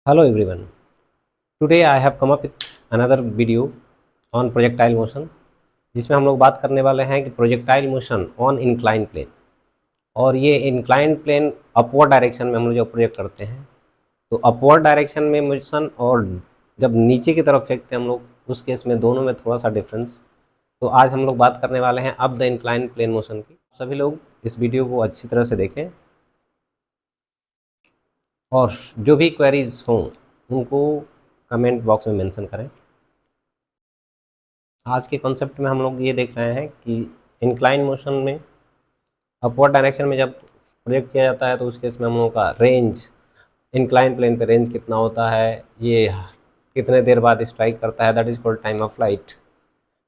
Hello everyone. Today I have come up with another video on projectile motion जिसमें हम लोग बात करने वाले हैं कि projectile motion on incline plane. और ये इंक्लाइन प्लेन अपवर्ड डायरेक्शन में हम लोग जब प्रोजेक्ट करते हैं तो अपवर्ड डायरेक्शन में मोशन और जब नीचे की तरफ फेंकते हैं हम लोग उस केस में दोनों में थोड़ा सा डिफरेंस। तो आज हम लोग बात करने वाले हैं up the incline plane motion की। सभी लोग इस वीडियो को अच्छी तरह से देखें और जो भी क्वेरीज हों उनको कमेंट बॉक्स में मेंशन करें। आज के कॉन्सेप्ट में हम लोग ये देख रहे हैं कि इंक्लाइन मोशन में अपवर्ड डायरेक्शन में जब प्रोजेक्ट किया जाता है तो उस केस में हम लोगों का रेंज इंक्लाइन प्लेन पे रेंज कितना होता है, ये कितने देर बाद स्ट्राइक करता है, that is called time of flight.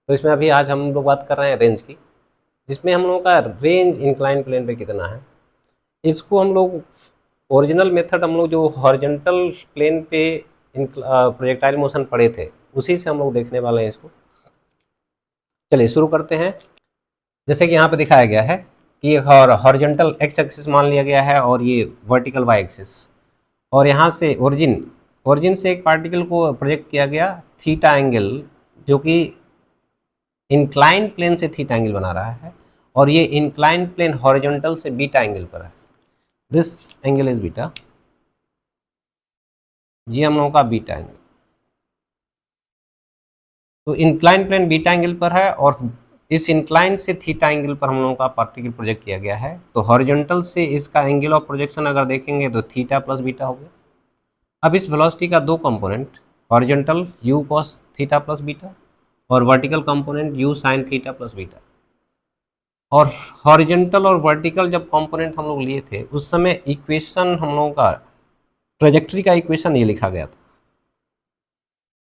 तो इसमें अभी आज हम लोग बात कर रहे हैं रेंज की, जिसमें हम लोगों का रेंज इंक्लाइन प्लेन पे कितना है। इसको हम लोग ओरिजिनल मेथड हम लोग जो हॉरिजॉन्टल प्लेन पे प्रोजेक्टाइल मोशन पढ़े थे उसी से हम लोग देखने वाले हैं इसको। चलिए शुरू करते हैं। जैसे कि यहाँ पे दिखाया गया है कि एक हॉरिजॉन्टल एक्स एक्सिस मान लिया गया है और ये वर्टिकल वाई एक्सिस, और यहाँ से ओरिजिन ओरिजिन से एक पार्टिकल को प्रोजेक्ट किया गया थीटा एंगल, जो कि इंक्लाइन प्लेन से थीटा एंगल बना रहा है, और ये इंक्लाइन प्लेन हॉरिजॉन्टल से बीटा एंगल पर है। दिस एंगल इज बीटा, ये हम लोगों का बीटा एंगल। तो इंक्लाइन प्लेन बीटा एंगल पर है और इस इंक्लाइन से थीटा एंगल पर हम लोगों का पार्टिकल प्रोजेक्ट किया गया है। तो हॉरिजॉन्टल से इसका एंगल ऑफ प्रोजेक्शन अगर देखेंगे तो थीटा प्लस बीटा हो गया। अब इस वेलोसिटी का दो component, horizontal u cos theta plus beta और vertical component u sin theta plus beta. और हॉरिजॉन्टल और वर्टिकल जब कंपोनेंट हम लोग लिए थे उस समय इक्वेशन हम लोगों का ट्रेजेक्ट्री का इक्वेशन ये लिखा गया था।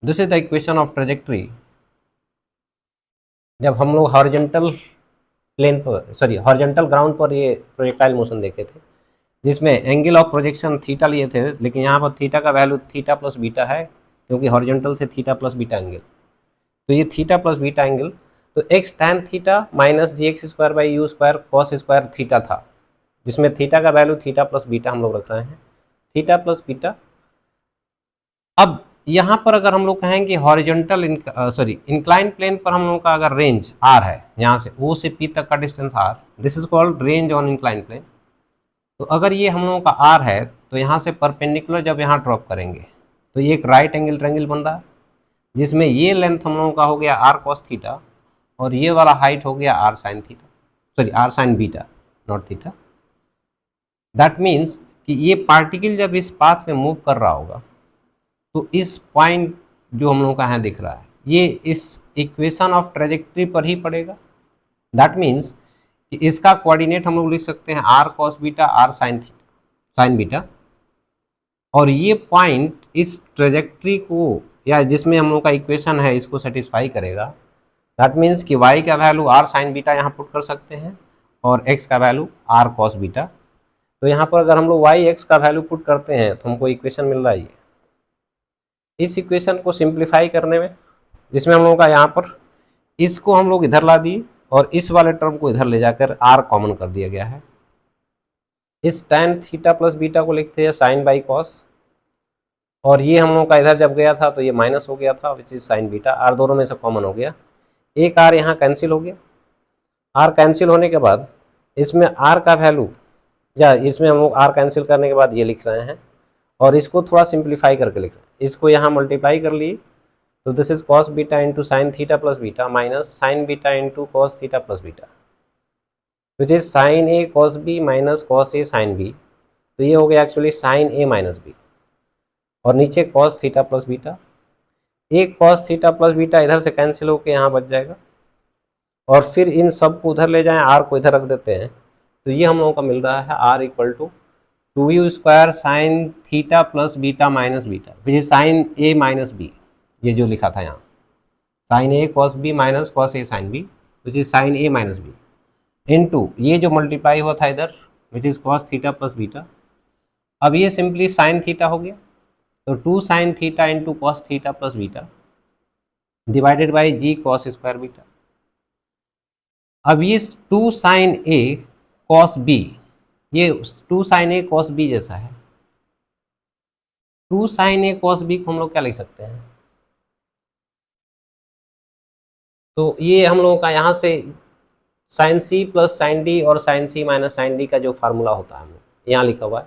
This is the equation of trajectory जब हम लोग हॉरिजॉन्टल प्लेन पर हॉरिजॉन्टल ग्राउंड पर ये प्रोजेक्टाइल मोशन देखे थे, जिसमें एंगल ऑफ प्रोजेक्शन थीटा लिए थे, लेकिन यहाँ पर थीटा का वैल्यू थीटा प्लस बीटा है क्योंकि हॉरिजॉन्टल से थीटा प्लस बीटा एंगल। तो ये थीटा प्लस बीटा एंगल, तो x tan theta minus g x square by u square cos square theta था, जिसमें थीटा का वैल्यू थीटा प्लस बीटा हम लोग रख रहे हैं, थीटा प्लस बीटा। अब यहाँ पर अगर हम लोग कहें कि हॉरिजॉन्टल इंक्लाइन प्लेन पर हम लोगों का अगर रेंज आर है, यहाँ से ओ से पी तक का distance R, this is called range on incline plane. तो अगर ये हम लोगों का आर है तो यहाँ से परपेंडिकुलर जब यहाँ ड्रॉप करेंगे तो ये एक राइट एंगल ट्रायंगल बन रहा है, जिसमें ये लेंथ हम लोगों का हो गया आर कॉस थीटा और ये वाला हाइट हो गया R sine theta, R sine beta, not theta. That means कि ये पार्टिकल जब इस पाथ में मूव कर रहा होगा तो इस पॉइंट जो हम लोगों का यहाँ दिख रहा है ये इस इक्वेशन ऑफ ट्रेजेक्ट्री पर ही पड़ेगा। दैट मीन्स कि इसका कोऑर्डिनेट हम लोग लिख सकते हैं R cos beta R sine beta, और ये पॉइंट इस ट्रेजेक्ट्री को या जिसमें हम लोग का इक्वेशन है इसको सेटिस्फाई करेगा। दैट मीन्स कि y का वैल्यू आर साइन बीटा यहाँ पुट कर सकते हैं और x का वैल्यू आर कॉस बीटा। तो यहाँ पर अगर हम लोग y x का वैल्यू पुट करते हैं तो हमको इक्वेशन मिल रहा है। इस इक्वेशन को सिंप्लीफाई करने में, जिसमें हम लोगों का यहाँ पर इसको हम लोग इधर ला दिए और इस वाले टर्म को इधर ले जाकर r कॉमन कर दिया गया है। इस tan थीटा प्लस बीटा को लिखते हैं साइन बाई कॉस, और ये हम लोगों का इधर जब गया था तो ये माइनस हो गया था which is sine beta, R दोनों में से कॉमन हो गया, एक आर यहाँ कैंसिल हो गया। आर कैंसिल होने के बाद इसमें आर का वैल्यू, या इसमें हम लोग आर कैंसिल करने के बाद ये लिख रहे हैं और इसको थोड़ा सिंप्लीफाई करके लिख रहे हैं, इसको यहाँ मल्टीप्लाई कर लिए तो this is cos beta into sine theta plus beta minus sine beta into cos theta plus beta, which is sine A cos B minus cos A sine B. तो ये हो गया actually sine A minus B, और नीचे cos theta plus beta, एक cos theta plus beta इधर से cancel होकर यहाँ बच जाएगा, और फिर इन सब को उधर ले जाएं, आर को इधर रख देते हैं, तो ये हम लोगों का मिल रहा है R equal to 2u square sine theta plus beta minus beta, which is sine A minus B, ये जो लिखा था यहाँ sine A cos B minus cos A sine B, which is sine A minus B, into ये जो multiply हुआ था इधर which is cos theta plus beta. अब ये सिंपली साइन थीटा हो गया, तो 2 sine theta into cos theta plus beta divided by ji cos square beta. अब ये 2 साइन ए कॉस बी, ये 2 साइन ए कॉस बी जैसा है, 2 sin A cos B को हम लोग क्या लिख सकते हैं, तो ये हम लोगों का यहाँ से sine C plus sine D और sine C minus sine D का जो फार्मूला होता है यहाँ लिखा हुआ है,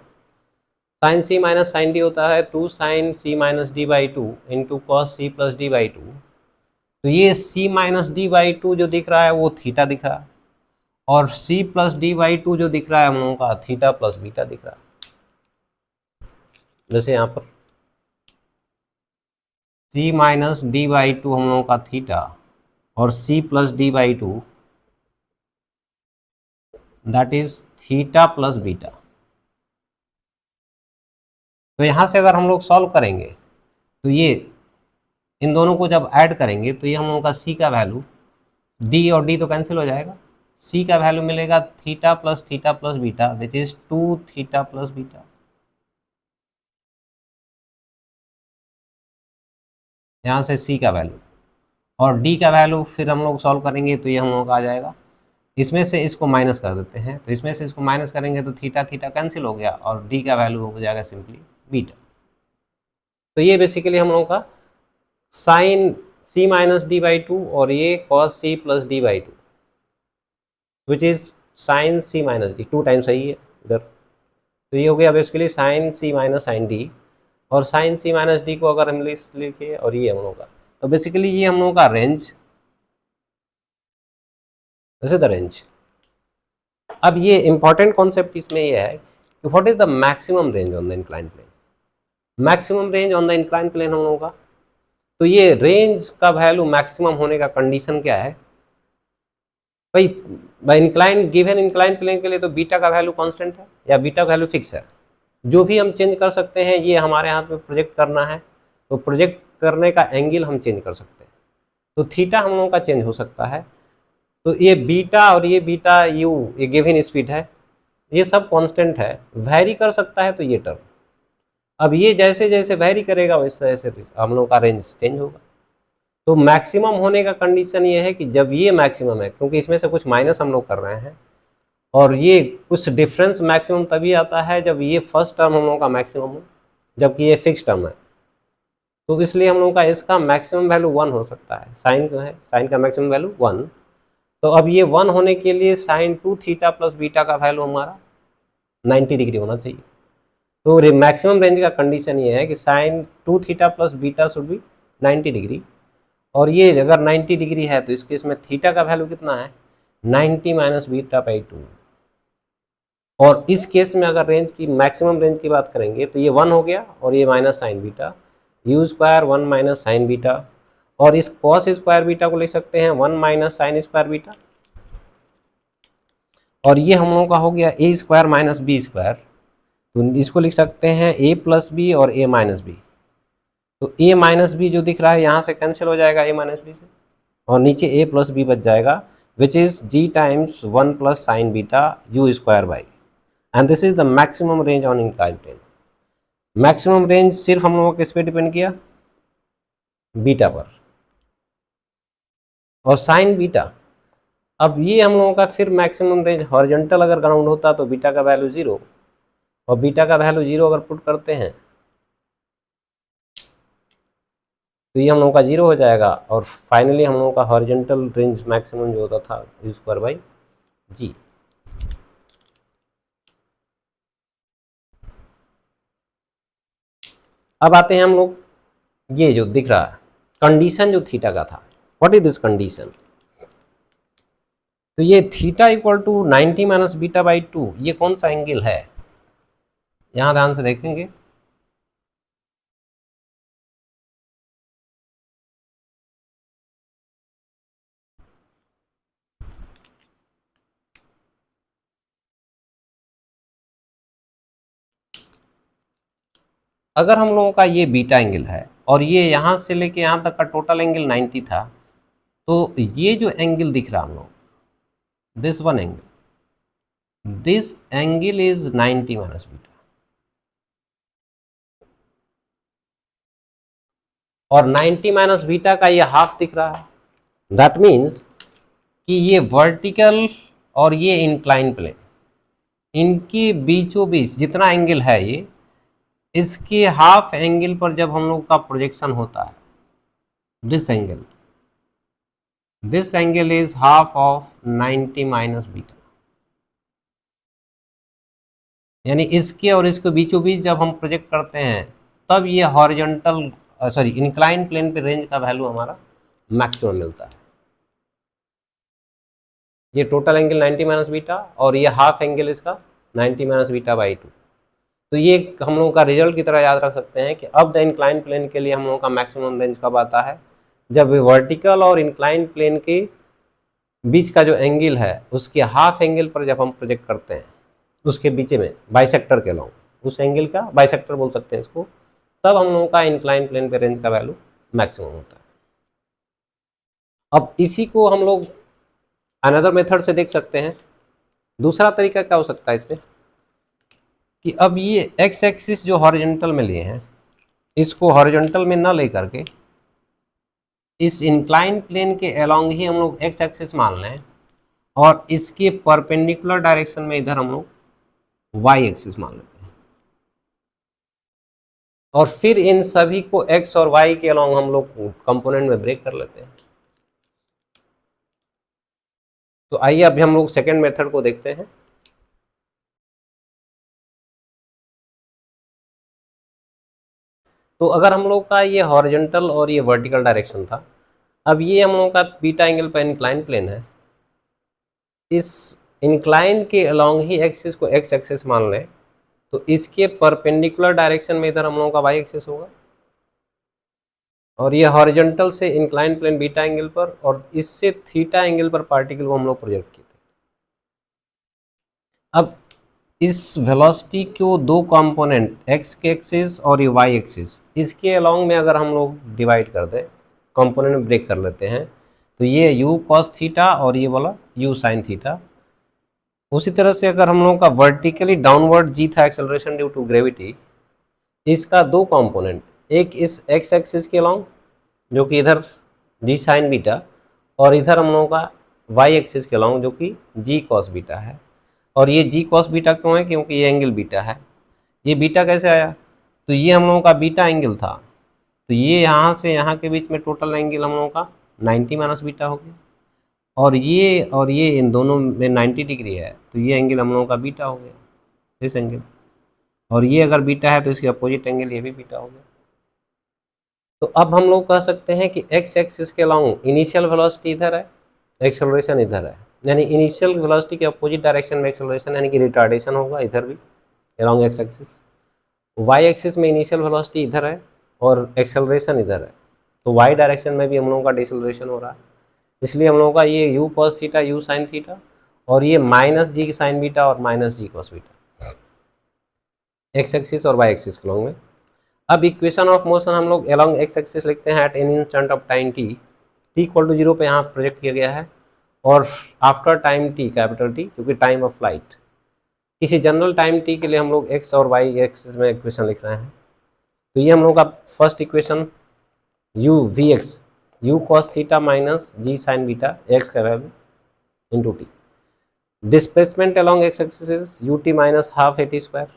sine C minus sine D होता है 2 sine C minus D by two into cos C plus D by two. तो ये C minus D by two जो दिख रहा है वो थीटा दिख रहा है, और C plus D by two जो दिख रहा है हम लोगों का थीटा प्लस बीटा दिख रहा है। जैसे यहाँ पर C minus D by two हम लोगों का थीटा और C plus D by two that is theta plus beta. तो यहाँ से अगर हम लोग सॉल्व करेंगे तो ये इन दोनों को जब ऐड करेंगे तो ये हम लोगों का सी का वैल्यू, डी और डी तो कैंसिल हो जाएगा, सी का वैल्यू मिलेगा theta plus beta which is 2 theta plus beta. यहाँ से सी का वैल्यू और डी का वैल्यू फिर हम लोग सॉल्व करेंगे तो ये हम लोग का आ जाएगा, इसमें से इसको माइनस कर देते हैं, तो इसमें से इसको माइनस करेंगे तो थीटा थीटा कैंसिल हो गया और डी का वैल्यू हो जाएगा सिंपली बीटा। तो ये बेसिकली हम लोगों का sine C minus D by two और ये cos C plus D by two which is sine C minus D, 2 times सही है इधर, तो ये हो गया basically sine C minus sine D, और साइन सी माइनस डी को अगर हम लिखे और ये हम लोगों का, तो बेसिकली ये हम लोगों का range, this is the range. अब ये इंपॉर्टेंट कॉन्सेप्ट इसमें ये है कि what is the maximum range on the incline plane, maximum range on the incline plane हम लोगों का। तो ये रेंज का वैल्यू मैक्सिमम होने का कंडीशन क्या है भाई, इंक्लाइन गिवन इंक्लाइन प्लेन के लिए तो बीटा का वैल्यू कांस्टेंट है या बीटा का वैल्यू फिक्स है, जो भी हम चेंज कर सकते हैं ये हमारे हाथ में प्रोजेक्ट करना है, तो प्रोजेक्ट करने का एंगल हम चेंज कर सकते हैं, तो थीटा हम लोगों का चेंज हो सकता है, तो ये बीटा और ये बीटा यू ये गिवन स्पीड है, ये सब कांस्टेंट है, वैरी कर सकता है तो ये टर्म, अब ये जैसे जैसे वैरी करेगा वैसे वैसे हम लोग का रेंज चेंज होगा। तो मैक्सिमम होने का कंडीशन ये है कि जब ये मैक्सिमम है, क्योंकि इसमें से कुछ माइनस हम लोग कर रहे हैं, और ये कुछ डिफरेंस मैक्सिमम तभी आता है जब ये फर्स्ट टर्म हम लोगों का मैक्सिमम हो, जबकि ये फिक्स टर्म है, तो इसलिए हम लोगों का इसका मैक्सिमम वैल्यू 1 हो सकता है, साइन का है, साइन का मैक्सिमम वैल्यू 1। तो अब ये 1 होने के लिए साइन 2 थीटा प्लस बीटा का वैल्यू हमारा 90 डिग्री होना चाहिए। तो मैक्सिमम रेंज का कंडीशन ये है कि sine 2 theta plus beta should be 90 degree, और ये अगर 90 डिग्री है तो इस केस में थीटा का वैल्यू कितना है 90 माइनस बीटा बाई 2, और इस केस में अगर रेंज की मैक्सिमम रेंज की बात करेंगे तो ये 1 हो गया और ये minus sine beta, u square 1 minus sine beta, और इस कॉस स्क्वायर बीटा को लिख सकते हैं 1 माइनस साइन स्क्वायर बीटा, और ये हम लोगों का हो गया ए स्क्वायर माइनस बी स्क्वायर, तो इसको लिख सकते हैं ए प्लस बी और ए माइनस बी, तो ए माइनस बी जो दिख रहा है यहाँ से कैंसिल हो जाएगा ए माइनस बी से, और नीचे ए प्लस बी बच जाएगा which is g times 1 plus sine beta u square by, and this is the maximum range on incline plane. Maximum range सिर्फ हम लोगों को किस पे डिपेंड किया, बीटा पर और साइन बीटा। अब ये हम लोगों का फिर मैक्सिमम रेंज हॉरिजॉन्टल अगर ग्राउंड होता तो बीटा का वैल्यू 0, और बीटा का वैल्यू 0 अगर पुट करते हैं तो ये हम लोगों का 0 हो जाएगा, और फाइनली हम लोगों का हॉरिजॉन्टल रेंज मैक्सिमम जो होता था यू स्क्वायर बाई जी। अब आते हैं हम लोग, ये जो दिख रहा है कंडीशन जो थीटा का था, व्हाट इज दिस कंडीशन, तो ये theta equal to 90 minus beta by 2, ये कौन सा एंगल है, यहां ध्यान से देखेंगे, अगर हम लोगों का ये बीटा एंगल है और ये यहाँ से लेके यहाँ तक का टोटल एंगल 90 था, तो ये जो एंगल दिख रहा हम लोग, this one angle, this angle is 90 minus beta, और 90 माइनस बीटा का ये हाफ दिख रहा है, दैट मीन्स कि ये वर्टिकल और ये इंक्लाइन प्लेन, इनके बीचों बीच जितना एंगल है ये इसके हाफ एंगल पर जब हम लोग का प्रोजेक्शन होता है, this angle is half of 90 minus beta, यानी इसके और इसके बीचों बीच जब हम प्रोजेक्ट करते हैं तब ये हॉरिजॉन्टल इंक्लाइन प्लेन पे रेंज का वैल्यू हमारा मैक्सिमम मिलता है। ये टोटल एंगल 90 माइनस बीटा और ये हाफ एंगल इसका 90 माइनस बीटा बाई 2। तो ये हम लोगों का रिजल्ट की तरह याद रख सकते हैं कि अब द इंक्लाइन प्लेन के लिए हम लोगों का मैक्सिमम रेंज कब आता है, जब वर्टिकल और इंक्लाइन प्लेन के बीच का जो एंगल है उसके हाफ एंगल पर जब हम प्रोजेक्ट करते हैं, उसके बीच में बाइसेक्टर के लॉन्ग, उस एंगल का बाइसेक्टर बोल सकते हैं इसको, तब हम लोगों का इंक्लाइन प्लेन पे रेंज का वैल्यू मैक्सिमम होता है। अब इसी को हम लोग अनदर मेथड से देख सकते हैं। दूसरा तरीका क्या हो सकता है इसमें कि अब ये एक्स एक्सिस जो हॉरिजॉन्टल में लिए हैं, इसको हॉरिजॉन्टल में ना लेकर के इस इंक्लाइन प्लेन के अलोंग ही हम लोग एक्स एक्सिस मान लें और इसके परपेंडिकुलर डायरेक्शन में इधर हम लोग वाई एक्सिस मान लेते हैं, और फिर इन सभी को एक्स और वाई के अलोंग हम लोग कंपोनेंट में ब्रेक कर लेते हैं। तो आइए अभी हम लोग सेकेंड मेथड को देखते हैं। तो अगर हम लोग का ये हॉरिजॉन्टल और ये वर्टिकल डायरेक्शन था, अब ये हम लोग का बीटा एंगल पर इंक्लाइन प्लेन है, इस इंक्लाइन के अलोंग ही एक्सिस को एक्स एक्सिस मान लें तो इसके परपेंडिकुलर डायरेक्शन में इधर हम लोगों का वाई एक्सिस होगा, और ये हॉरिजॉन्टल से इंक्लाइन प्लेन बीटा एंगल पर और इससे थीटा एंगल पर पार्टिकल को हम लोग प्रोजेक्ट किए थे। अब इस वेलोसिटी को दो कंपोनेंट एक्स के एक्सिस और ये वाई एक्सिस, इसके अलोंग में अगर हम लोग डिवाइड कर दें, कंपोनेंट में ब्रेक कर लेते हैं, तो ये u cos थीटा और ये वाला u sin थीटा। उसी तरह से अगर हम लोगों का वर्टिकली डाउनवर्ड जी था एक्सेलरेशन ड्यू टू ग्रेविटी, इसका दो कंपोनेंट, एक इस एक्स एक्सिस के अलोंग जो कि इधर जी साइन बीटा, और इधर हम लोगों का वाई एक्सिस के अलोंग जो कि जी कॉस बीटा है। और ये जी कॉस बीटा क्यों है, क्योंकि ये एंगल बीटा है। ये बीटा कैसे आया, तो ये हम लोगों का बीटा एंगल था, तो ये यहाँ से यहाँ के बीच में टोटल एंगल हम लोगों का 90 माइनस बीटा हो गया, और ये इन दोनों में 90 डिग्री है, तो ये एंगल हम लोगों का बीटा हो गया, दिस एंगल। और ये अगर बीटा है तो इसके अपोजिट एंगल ये भी बीटा हो गया। तो अब हम लोग कह सकते हैं कि एक्स एक्सिस के अलोंग इनिशियल वेलोसिटी इधर है, एक्सेलरेशन इधर है, यानी इनिशियल वेलोसिटी के अपोजिट डायरेक्शन में एक्सेलरेशन यानी कि रिटार्डेशन होगा इधर भी along x axis. Y axis में इनिशियल वेलोसिटी इधर है और एक्सेलरेशन इधर है, तो वाई डायरेक्शन में भी हम लोगों का डिसेलरेशन हो रहा है, इसलिए हम लोगों का ये you cos theta you sine theta और ये माइनस जी साइन बीटा और माइनस जी कॉस बीटा एक्स एक्सिस और वाई एक्सिस के अलोंग में। अब इक्वेशन ऑफ मोशन हम लोग अलोंग एक्स एक्सिस लिखते हैं at an instant of time T equal to 0 पे यहाँ प्रोजेक्ट किया गया है, और after time T capital T क्योंकि टाइम ऑफ फ्लाइट, किसी जनरल टाइम टी के लिए हम लोग एक्स और वाई एक्सिस में इक्वेशन लिख रहे हैं। तो ये हम लोग का first equation u v x u cos theta minus g sine beta x का value into t, displacement along x axis is u t minus half a t square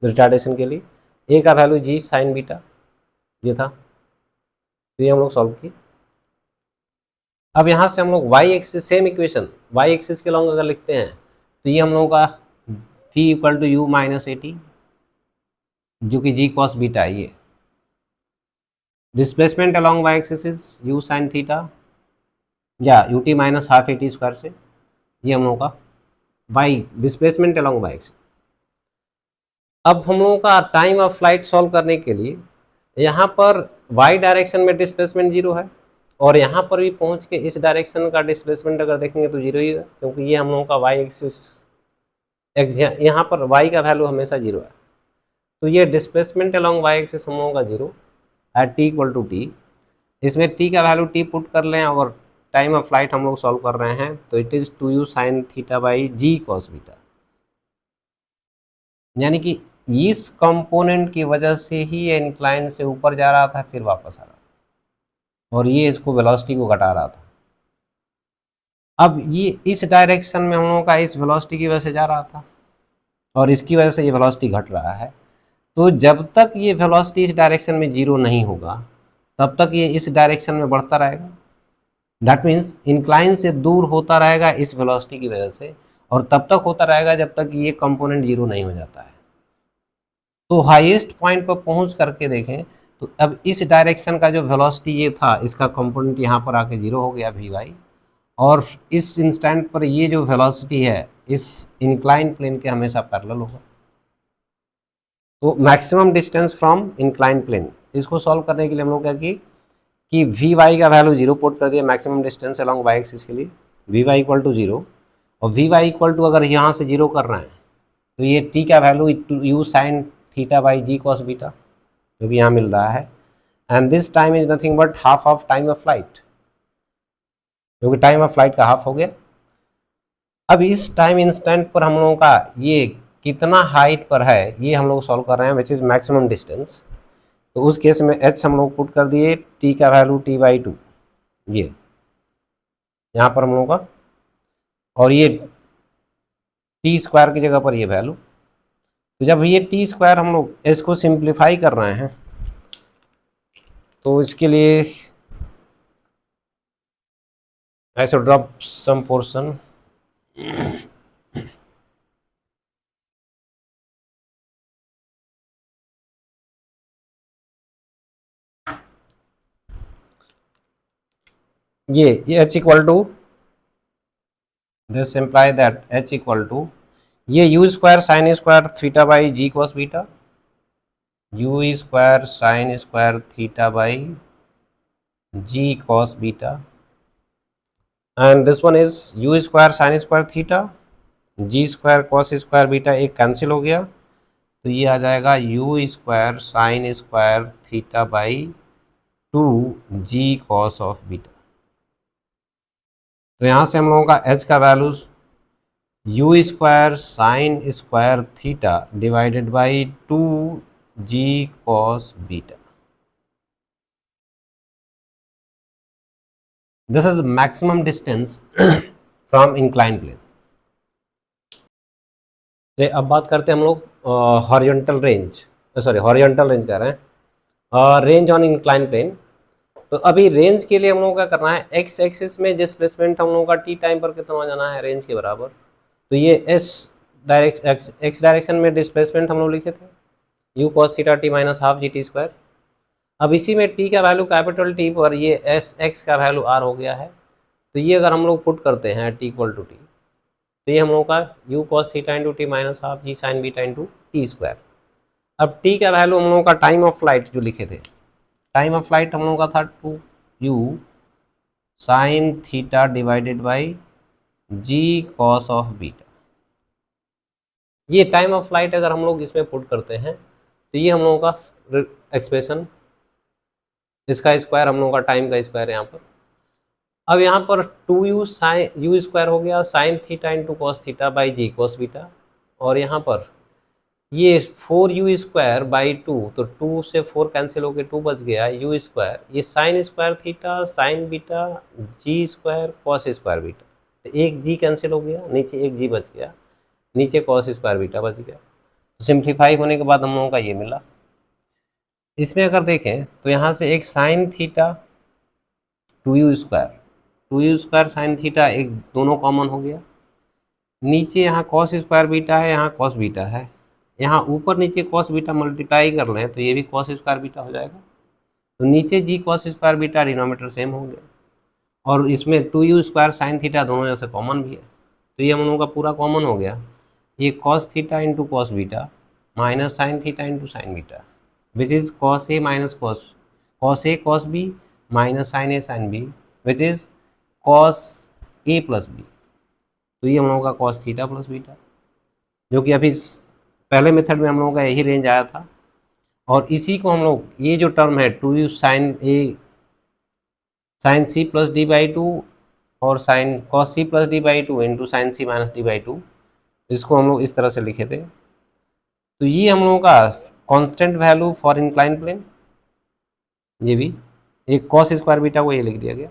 retardation के लिए, ए का वैल्यू जी साइन बीटा ये था, तो ये हम लोग सॉल्व किए। अब यहाँ से हम लोग y axis same equation y axis के लॉन्ग अगर लिखते हैं तो ये हम लोगों का t equal to u minus a t जो कि जी कॉस बीटा है, ये displacement along y axis is u sine theta या u t minus half a t square से, ये हम लोगों का y displacement along y axis. अब हम लोगों का टाइम ऑफ फ्लाइट सॉल्व करने के लिए यहाँ पर वाई डायरेक्शन में डिस्प्लेसमेंट 0 है, और यहाँ पर भी पहुँच के इस डायरेक्शन का डिस्प्लेसमेंट अगर देखेंगे तो 0 ही है, क्योंकि ये हम लोगों का वाई एक्सिस यहाँ पर वाई का वैल्यू हमेशा 0 है, तो ये डिस्प्लेसमेंट अलोंग वाई एक्सिस हम लोगों का 0 at T equal to T. इसमें टी का वैल्यू टी पुट कर लें और टाइम ऑफ फ्लाइट हम लोग सॉल्व कर रहे हैं, तो it is 2u sine theta by ji cos beta, यानी कि इस कंपोनेंट की वजह से ही ये इंक्लाइन से ऊपर जा रहा था फिर वापस आ रहा था, और ये इसको वेलोसिटी को घटा रहा था। अब ये इस डायरेक्शन में हम लोगों का इस वेलोसिटी की वजह से जा रहा था और इसकी वजह से ये वेलोसिटी घट रहा है, तो जब तक ये वेलोसिटी इस डायरेक्शन में जीरो नहीं होगा तब तक ये इस डायरेक्शन में बढ़ता रहेगा। दैट मीन्स इंक्लाइन से दूर होता रहेगा इस वेलोसिटी की वजह से, और तब तक होता रहेगा जब तक ये कंपोनेंट जीरो नहीं हो जाता है। तो हाईएस्ट पॉइंट पर पहुंच करके देखें तो अब इस डायरेक्शन का जो वेलोसिटी ये था, इसका कंपोनेंट यहाँ पर आके जीरो हो गया वी वाई, और इस इंस्टेंट पर ये जो वेलोसिटी है इस इंक्लाइन प्लेन के हमेशा पैरेलल होगा। तो maximum distance from incline plane, इसको सॉल्व करने के लिए हम लोग क्या कि वी वाई का वैल्यू जीरो पुट कर दिया, maximum distance along Y axis के लिए V Y equal to zero, और वी वाई इक्वल टू अगर यहाँ से जीरो कर रहे हैं तो ये टी का value U sine theta by ji cos beta जो कि यहाँ मिल रहा है, and this time is nothing but half of time of flight, जो कि टाइम ऑफ फ्लाइट का हाफ हो गया। अब इस टाइम इंस्टेंट पर हम लोगों का ये कितना हाइट पर है ये हम लोग सॉल्व कर रहे हैं, विच इज मैक्सिमम डिस्टेंस। तो उस केस में एच हम लोग पुट कर दिए टी का वैल्यू टी बाई टू, ये यहाँ पर हम लोगों का, और ये टी स्क्वायर की जगह पर ये वैल्यू। तो जब ये टी स्क्वायर हम लोग इसको सिंप्लीफाई कर रहे हैं तो इसके लिए I should drop some portion. ये h equal to, this imply that h equal to ये u square sine square theta by ji cos beta, u square sine square theta by ji cos beta, and this one is u square sine square theta, G square cos square beta एक cancel हो गया, तो ये आ जाएगा u square sine square theta by two G cos of beta. तो यहाँ से हम लोगों का h का value U square sine square theta divided by two G cos beta, this is maximum distance from incline plane. अब बात करते हैं हम लोग horizontal range, sorry horizontal range कह रहे हैं, रेंज ऑन इंक्लाइन प्लेन। तो अभी रेंज के लिए हम लोगों का करना है एक्स एक्सिस में डिस्प्लेसमेंट हम लोगों का टी टाइम पर कितना हो जाना है रेंज के बराबर। तो ये एस एक्स डायरेक्शन में डिस्प्लेसमेंट हम लोग लिखे थे you cos theta T minus half G T square. अब इसी में टी का वैल्यू कैपिटल टी पर ये एस एक्स का वैल्यू आर हो गया है, तो ये अगर हम लोग पुट करते हैं टी इक्वल टू टी तो ये हम लोग का U cos theta into T minus half G sine beta into T square. अब टी का वैल्यू हम लोगों का टाइम ऑफ फ्लाइट जो लिखे थे, टाइम ऑफ फ्लाइट हम लोगों का था two you sine theta divided by ji cos of beta. ये टाइम ऑफ फ्लाइट अगर हम लोग इसमें पुट करते हैं तो ये हम लोगों का एक्सप्रेशन, इसका स्क्वायर हम लोगों का टाइम का स्क्वायर यहाँ पर। अब यहाँ पर to you sign you square हो गया sign theta into cos theta by ji cos beta, और यहाँ पर ये four you square by two, तो टू से फोर कैंसिल होकर टू बच गया यू स्क्वायर, ये sign square theta sine beta जी स्क्वायर कॉस स्क्वायर बीटा, तो एक जी कैंसिल हो गया, नीचे एक जी बच गया, नीचे कॉस स्क्वायर बीटा बच गया। तो सिंप्लीफाई होने के बाद हम लोगों का ये मिला। इसमें अगर देखें तो यहाँ से एक sine theta two u square sine theta एक दोनों कॉमन हो गया, नीचे यहाँ कॉस स्क्वायर बीटा है, यहाँ कॉस बीटा है, यहाँ ऊपर नीचे कॉस बीटा मल्टीप्लाई कर लें तो ये भी कॉस स्क्वायर बीटा हो जाएगा, तो नीचे g cos square beta denominator same होंगे, और इसमें two u square sine theta दोनों जैसे कॉमन भी है, तो ये हम लोगों का पूरा कॉमन हो गया। ये cos theta into cos beta minus sine theta into sine beta which is cos A minus cos A cos B minus sine A sine B which is cos A plus B. तो ये हम लोगों का cos theta plus beta, जो कि अभी पहले method में हम लोगों का यही रेंज आया था, और इसी को हम लोग ये जो टर्म है two you sine A sine C plus D by two और sine cos C plus D by two into sine C minus D by two, इसको हम लोग इस तरह से लिखे थे। तो ये हम लोगों का constant value for incline plane, ये भी एक कॉस स्क्वायर बीटा को ये लिख दिया गया।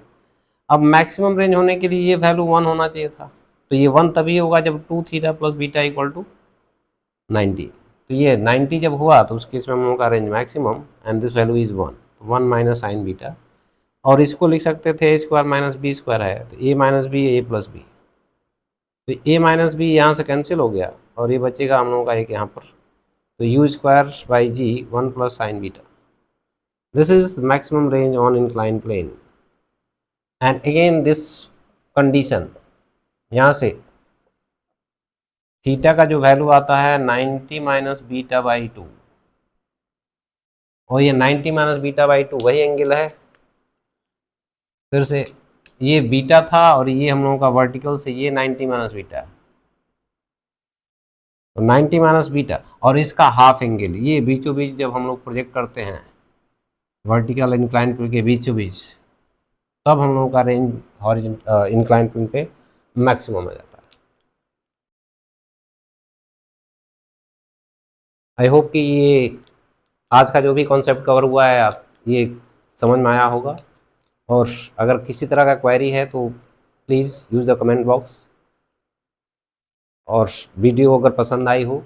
अब मैक्सिमम रेंज होने के लिए ये वैल्यू 1 होना चाहिए था, तो ये 1 तभी होगा जब two theta plus beta equal to 90। तो ये 90 जब हुआ तो उस केस में हम लोगों का range maximum and this value is 1 minus sine beta, और इसको लिख सकते थे ए स्क्वायर माइनस बी स्क्वायर है तो ए माइनस बी ए प्लस बी, तो ए माइनस बी यहाँ से कैंसिल हो गया और ये बचेगा हम लोगों का एक यहाँ पर, तो U square by G 1 plus sine beta, this is maximum range on incline plane. And again this condition, यहाँ से थीटा का जो वैल्यू आता है 90 माइनस बीटा बाई 2, और ये 90 माइनस बीटा बाई 2 वही एंगल है, फिर से ये बीटा था और ये हम लोगों का वर्टिकल से ये 90 माइनस बीटा है, तो 90 माइनस बीटा और इसका हाफ एंगल, ये बीचों बीच जब हम लोग प्रोजेक्ट करते हैं वर्टिकल इंक्लाइन प्लेन के बीचों बीच, तब हम लोगों का रेंज हॉरिजॉन्टल इंक्लाइन प्लेन पे मैक्सिमम आ जाता है। आई होप कि ये आज का जो भी कॉन्सेप्ट कवर हुआ है आप ये समझ में आया होगा, और अगर किसी तरह का क्वेरी है तो please use the comment box, और वीडियो अगर पसंद आई हो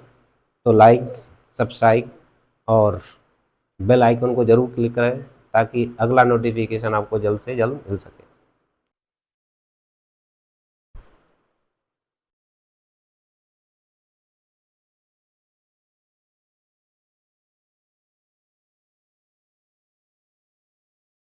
तो लाइक, सब्सक्राइब और बेल आइकन को ज़रूर क्लिक करें ताकि अगला नोटिफिकेशन आपको जल्द से जल्द मिल सके।